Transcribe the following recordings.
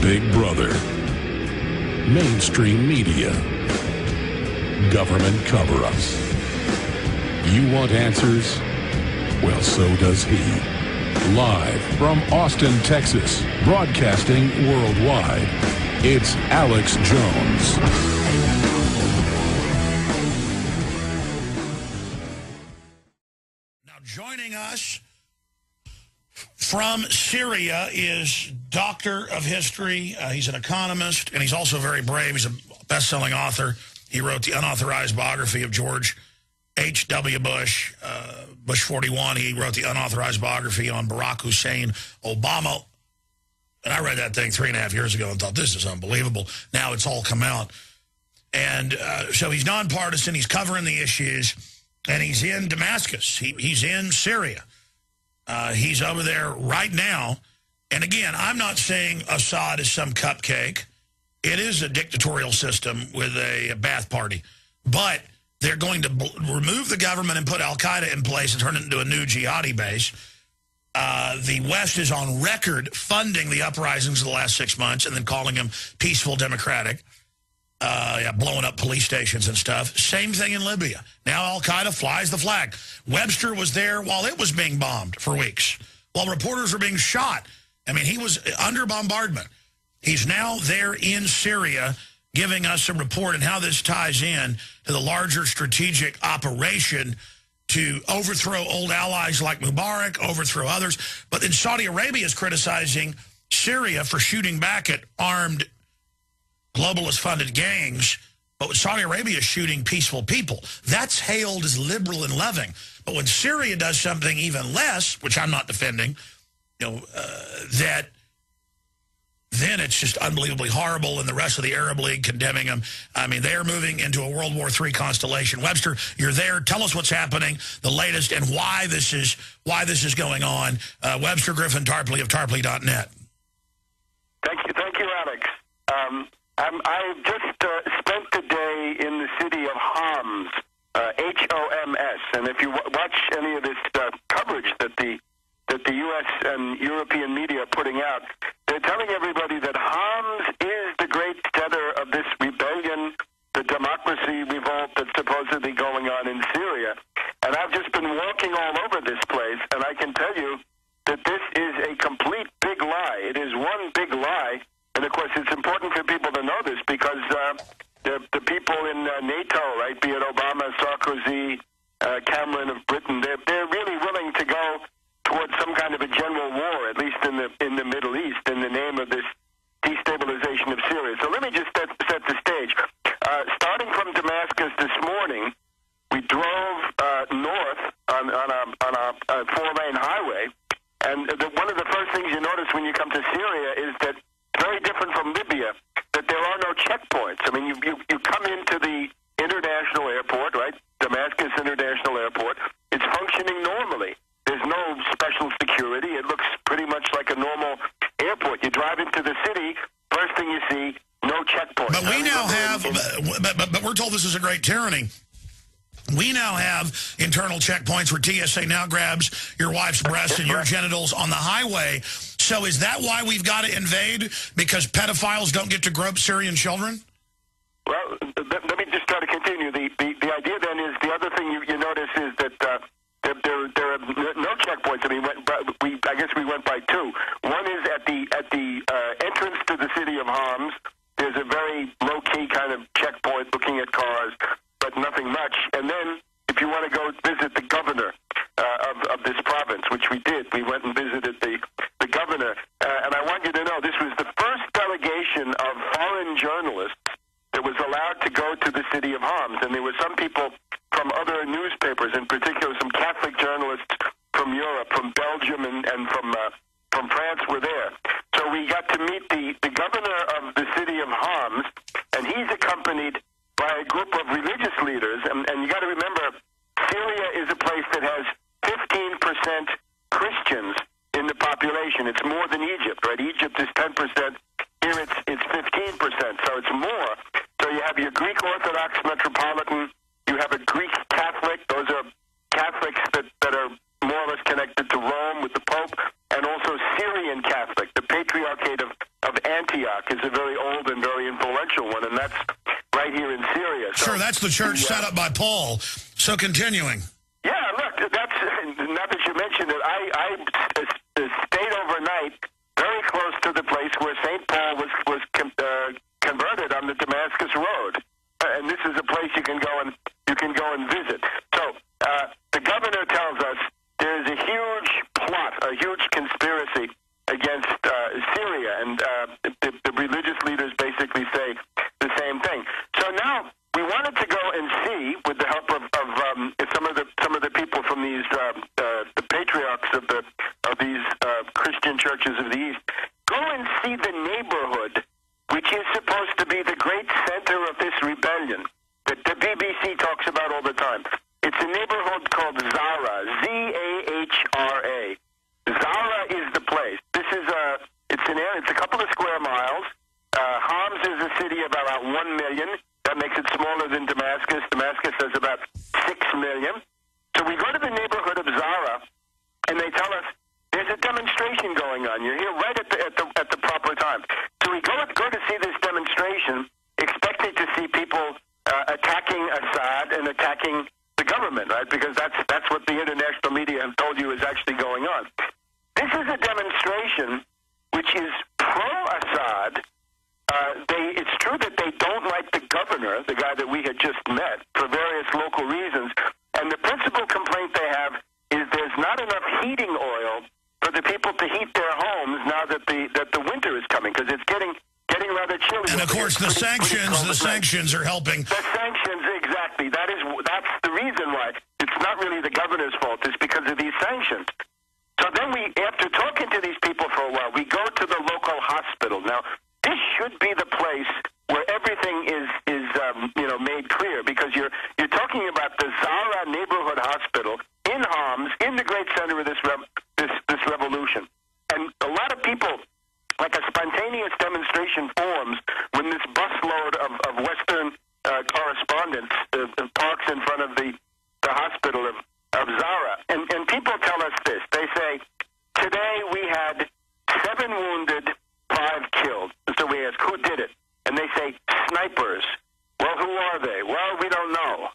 Big Brother, mainstream media, government cover-ups. You want answers? Well, so does he. Live from Austin, Texas, broadcasting worldwide, it's Alex Jones. Now, joining us from Syria is Doctor of History. He's an economist, and he's also very brave. He's a best-selling author. He wrote the unauthorized biography of George H.W. Bush, Bush 41. He wrote the unauthorized biography on Barack Hussein Obama. And I read that thing 3.5 years ago and thought, this is unbelievable. Now it's all come out. And so he's nonpartisan. He's covering the issues. And he's in Damascus. He's in Syria. He's over there right now. And again, I'm not saying Assad is some cupcake. It is a dictatorial system with a bath party. But they're going to remove the government and put al-Qaeda in place and turn it into a new jihadi base. The West is on record funding the uprisings of the last 6 months and then calling them peaceful, democratic, blowing up police stations and stuff. Same thing in Libya. Now al-Qaeda flies the flag. Webster was there while it was being bombed for weeks, while reporters were being shot. I mean, he was under bombardment. He's now there in Syria giving us a report on how this ties in to the larger strategic operation to overthrow old allies like Mubarak, overthrow others. But then Saudi Arabia is criticizing Syria for shooting back at armed globalist-funded gangs. But when Saudi Arabia is shooting peaceful people, that's hailed as liberal and loving. But when Syria does something even less, which I'm not defending, then it's just unbelievably horrible, and the rest of the Arab League condemning them. I mean, they're moving into a World War III constellation. Webster, you're there. Tell us what's happening, the latest, and why this is going on. Webster Griffin Tarpley of Tarpley.net. Thank you, Alex. I just spent the day in the city of Homs, H-O-M-S, and if you watch any of this coverage that the U.S. and European media are putting out, they're telling everybody that Homs is the great center of this rebellion, the democracy revolt that's supposedly going on in Syria. And I've just been walking all over this place, and I can tell you that this is a complete big lie. It is one big lie. And, of course, it's important for people to know this because the people in NATO, right, be it Obama, Sarkozy, Cameron of Britain, they're really willing to go towards some kind of a general war, at least in the Middle East, in the name of this destabilization of Syria. So let me just set the stage. Starting from Damascus this morning, we drove north on a four-lane highway, and one of the first things you notice when you come to Syria is that it's very different from Libya, that there are no checkpoints. I mean, you come into the international airport, right, Damascus International Airport. It's functioning normally. There's no special security. It looks pretty much like a normal airport. You drive into the city, first thing you see, no checkpoints. But we now have, but we're told this is a great tyranny. We now have internal checkpoints where TSA now grabs your wife's breasts and your genitals on the highway. So is that why we've got to invade? Because pedophiles don't get to grope Syrian children? Well, let me just try to continue. The idea then is, the other thing you notice is that there are no checkpoints. I mean, I guess we went by two. One is at the entrance to the city of Homs. There's a very low-key kind of checkpoint looking at cars, but nothing much. And then if you want to go visit the governor of this province, which we did, we went and visited the governor. And I want you to know, this was the first delegation of foreign journalists that was allowed to go to the city of Homs. And there were some people from other newspapers, in particular some Catholic journalists from Europe, from Belgium, and from France were there. So we got to meet the governor of the city of Homs, and he's accompanied by a group of religious leaders. And you got to remember, Syria is a place that has 15% Christians in the population. It's more than Egypt, right? Egypt is 10%. Here it's 15%, so it's more. So you have your Greek Orthodox Metropolitan, you have a Greek Catholic. Those are Catholics that are more or less connected to Rome with the Pope, and also Syrian Catholic, the Patriarchate of Antioch. that's the church set up by Paul. So continuing. Yeah, look, that's, now that you mentioned it, I stayed overnight very close to the place where St. Paul was converted on the Damascus Road. And this is a place you can go and visit. So the governor tells us there's a huge plot, a huge conspiracy against Syria, and the religious leaders basically say the same thing. So now we wanted to go and see, with the help of some of the people from these the patriarchs of these Christian churches of the East, go and see the neighborhood which is supposed to be the great center of this rebellion that the BBC talks about all the time. It's a neighborhood called Zara, Z-A-H-R-A. Zara is the place. This is it's a couple of square miles. Homs is a city of about 1 million. That makes it smaller than Damascus. Damascus has about 6 million. So we go to the neighborhood of Zara, and they tell us there's a demonstration going on. You're here right at the proper time. So we go to see this demonstration, expecting to see people attacking Assad and attacking the government, right? Because that's what the international media have told you is actually going on. This is a demonstration which is pro-Assad. It's true that they don't like the governor, the guy that we had just met, for various local reasons. And the principal complaint they have is there's not enough heating oil for the people to heat their homes now that the winter is coming, because it's getting rather chilly. And of course, the sanctions are helping. The sanctions, exactly. That's the reason why. It's not really the governor's fault. It's because of these sanctions. So then after talking to these people for a while, we go to the local hospital. Now, this should be the place where everything is made clear, because you're talking about the Zara Neighborhood Hospital in Homs, in the great center of this revolution. And a lot of people, like a spontaneous demonstration forms when this busload of Western correspondents parks in front of the hospital of Zara. And people tell us this. They say, today we had 7 wounded, 5 killed. So we ask, who did it? And they say, snipers. Well, who are they? Well, we don't know.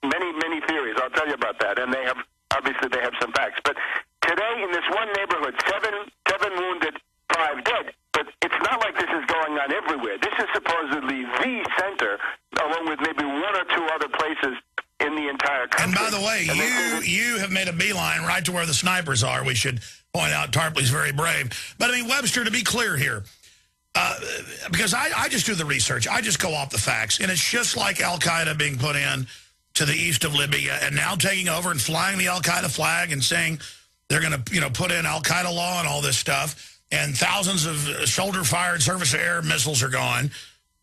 Many theories. I'll tell you about that. And obviously they have some facts. But today in this one neighborhood, 7 wounded, 5 dead. But it's not like this is going on everywhere. This is supposedly the center, along with maybe 1 or 2 other places in the entire country. And by the way, you have made a beeline right to where the snipers are. We should point out Tarpley's very brave. But, I mean, Webster, to be clear here, because I just do the research. I just go off the facts. And it's just like al-Qaeda being put in to the east of Libya and now taking over and flying the al-Qaeda flag and saying they're going to, put in al-Qaeda law and all this stuff. And thousands of shoulder-fired surface-to-air missiles are gone.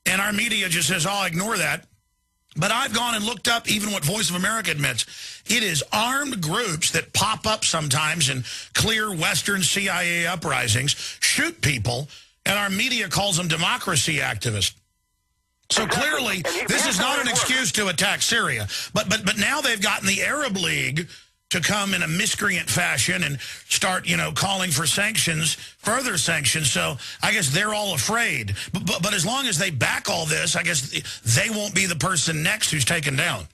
And our media just says, oh, ignore that. But I've gone and looked up even what Voice of America admits. It is armed groups that pop up sometimes in clear Western CIA uprisings, shoot people, and our media calls them democracy activists. So clearly, this is not an excuse to attack Syria. But now they've gotten the Arab League to come in a miscreant fashion and start, calling for sanctions, further sanctions. So I guess they're all afraid. But as long as they back all this, I guess they won't be the person next who's taken down.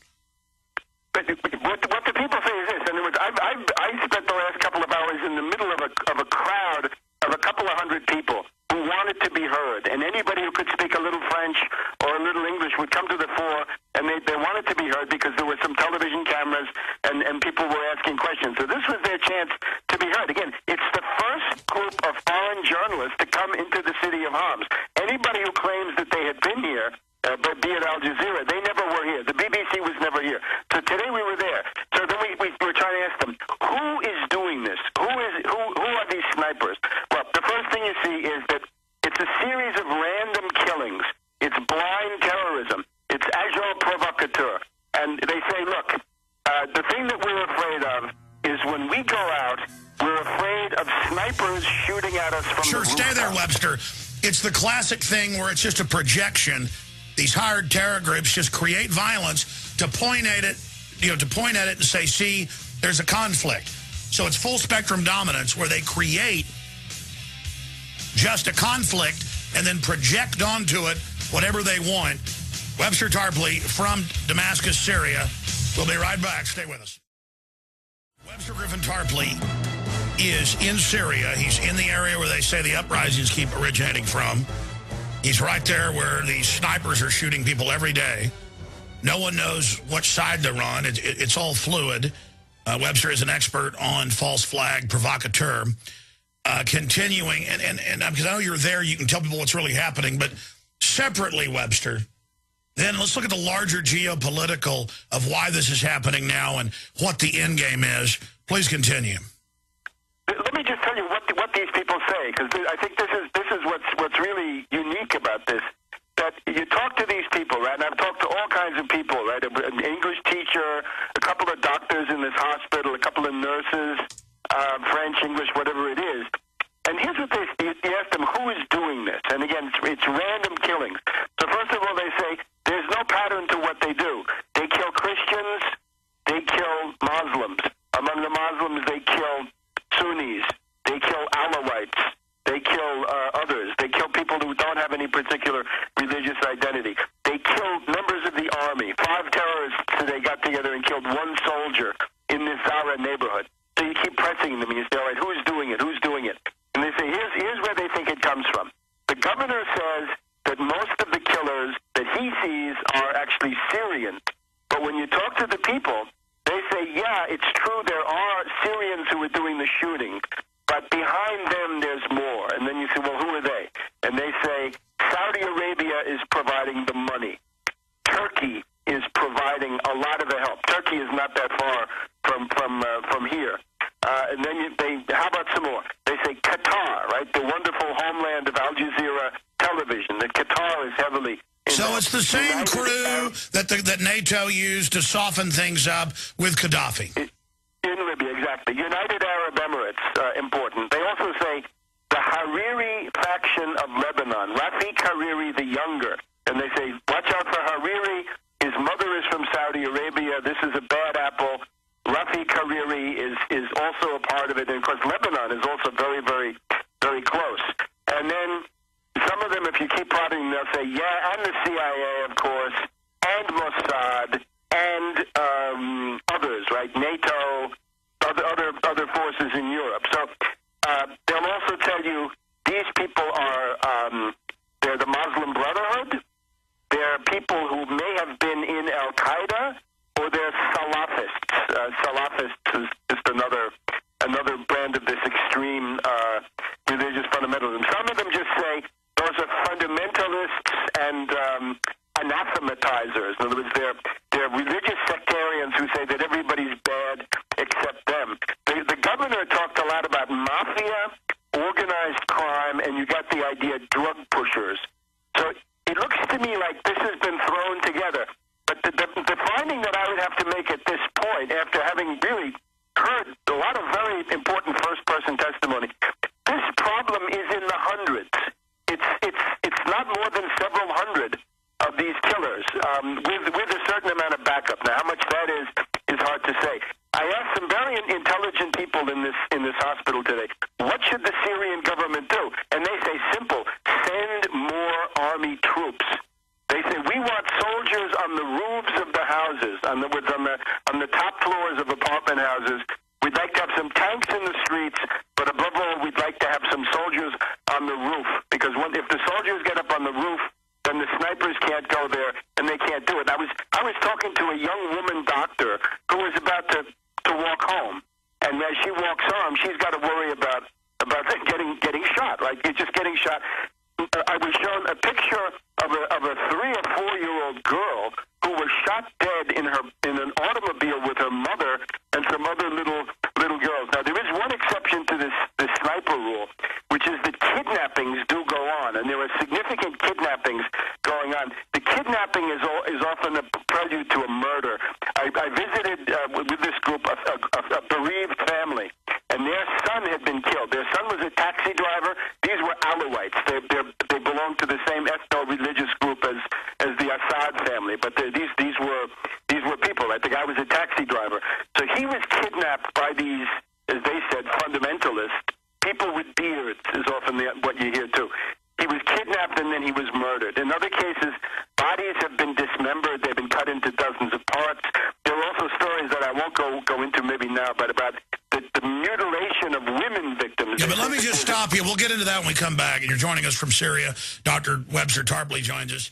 But what the people say is this. In other words, I spent the last couple of hours in the middle of a crowd of a couple of hundred people who wanted to be heard. And anybody who could speak a little French or a little English would come to the fore, and they wanted to be heard because there were some television cameras and people were asking questions. So this was their chance to be heard. Again, it's the first group of foreign journalists to come into the city of Homs. Anybody who claims that they had been here, but be it Al Jazeera, they never were here. The BBC was never here. So today we were there. So then we were trying to ask them, who is doing this? Who are these snipers? Well, the first thing you see is that it's a series of random killings. It's blind terrorism. It's agent provocateur. And they say, look, the thing that we're afraid of is when we go out, we're afraid of snipers shooting at us from the rooftop. Stay there, Webster. It's the classic thing where it's just a projection. These hired terror groups just create violence to point at it, and say, see, there's a conflict. So it's full spectrum dominance where they create just a conflict and then project onto it whatever they want, Webster Tarpley from Damascus, Syria. We'll be right back. Stay with us. Webster Griffin Tarpley is in Syria. He's in the area where they say the uprisings keep originating from. He's right there where the snipers are shooting people every day. No one knows which side they're on. It's all fluid. Webster is an expert on false flag provocateur. Continuing, and because I know you're there, you can tell people what's really happening, but separately, Webster, then let's look at the larger geopolitical of why this is happening now and what the end game is. Please continue. Let me just tell you what these people say, because I think this is what's really unique about this. That you talk to these people, right? And I've talked to all kinds of people, right? An English teacher, a couple of doctors in this hospital, a couple of nurses, French, English, whatever it is. And here's what you ask them, who is doing this? And again, it's random killings. So first of all, they say there's no pattern to what they do. They kill Christians, they kill Muslims. Among the Muslims, they kill Sunnis, they kill Alawites, they kill others. They kill people who don't have any particular religious identity. They kill members of the army. 5 terrorists today got together and killed 1 soldier in this Zara neighborhood. So you keep pressing them and you say, all right, who's doing it? Who's doing it? And they say, here's where they think it comes from. The governor says that most of the killers that he sees are actually Syrians. But when you talk to the people, they say, yeah, it's true, there are Syrians who are doing the shooting, but behind them there's more. And then you say, well, who are they? And they say, Saudi Arabia is providing the money. Turkey is providing a lot of the help. Turkey is not that far from here. And then how about some more? They say Qatar, right? The wonderful homeland of Al Jazeera television. That Qatar is heavily involved. So it's the same crew that NATO used to soften things up with Gaddafi. In Libya, exactly. United Arab Emirates, important. They also say the Hariri faction of Lebanon, Rafiq Hariri the Younger. And they say, watch out for Hariri. His mother is from Saudi Arabia. This is a bad apple. Rafiq Hariri is also a part of it. And, of course, Lebanon is also very, very, very close. And then some of them, if you keep prodding, they'll say, yeah, and the CIA, of course, and Mossad, and others, right? NATO, other forces in Europe. So they'll also tell you these people are they're the Muslim Brotherhood. They're people who may have been in Al-Qaeda, or they're Salafists. Salafists is just another brand of this extreme religious fundamentalism. Some of them just say those are fundamentalists and anathematizers. In other words, they're religious sectarians who say that everybody's bad except them. The governor talked a lot about mafia, organized crime, and you got the idea, drug pushers. So it looks to me like this has been thrown together. But the finding that I would have to make at this point, after having really heard a lot of very important first-person testimony, this problem is in the hundreds. It's not more than several hundred of these killers, with a certain amount of backup. Now, how much that is hard to say. I asked some very intelligent people in this hospital today, what should the Syrian government do? And they say simple: send more army troops. They say, we want soldiers on the roofs of the houses, on the top floors of apartment houses. We'd like to have some tanks in the streets, but above all, we'd like to have some soldiers on the roof. Because if the soldiers get up on the roof, then the snipers can't go there, and they can't do it. I was talking to a young woman doctor who was about to walk home, and as she walks home, she's got to worry about getting shot. Like, you're just getting shot. I was shown a picture of a 3 or 4-year-old girl who was shot dead in an automobile with her mother and some other little girls. Now, there is one exception to this sniper rule, which is that kidnappings do go on, and there are significant kidnappings going on. The kidnapping is often a prelude to a murder. I visited with this group a bereaved family, and their son had been killed. Their son was a taxi driver. These were Alawites. They belonged to the same ethno-religious group as the Assad family, but these were people. Right? The guy was a taxi driver. So he was kidnapped by these, as they said, fundamentalists. People with beards is often what you hear too. He was kidnapped and then he was murdered. In other cases, bodies have been dismembered. into dozens of parts. There are also stories that I won't go into maybe now, but about the mutilation of women victims. Yeah, but let me just stop you. We'll get into that when we come back. And you're joining us from Syria. Dr. Webster Tarpley joins us.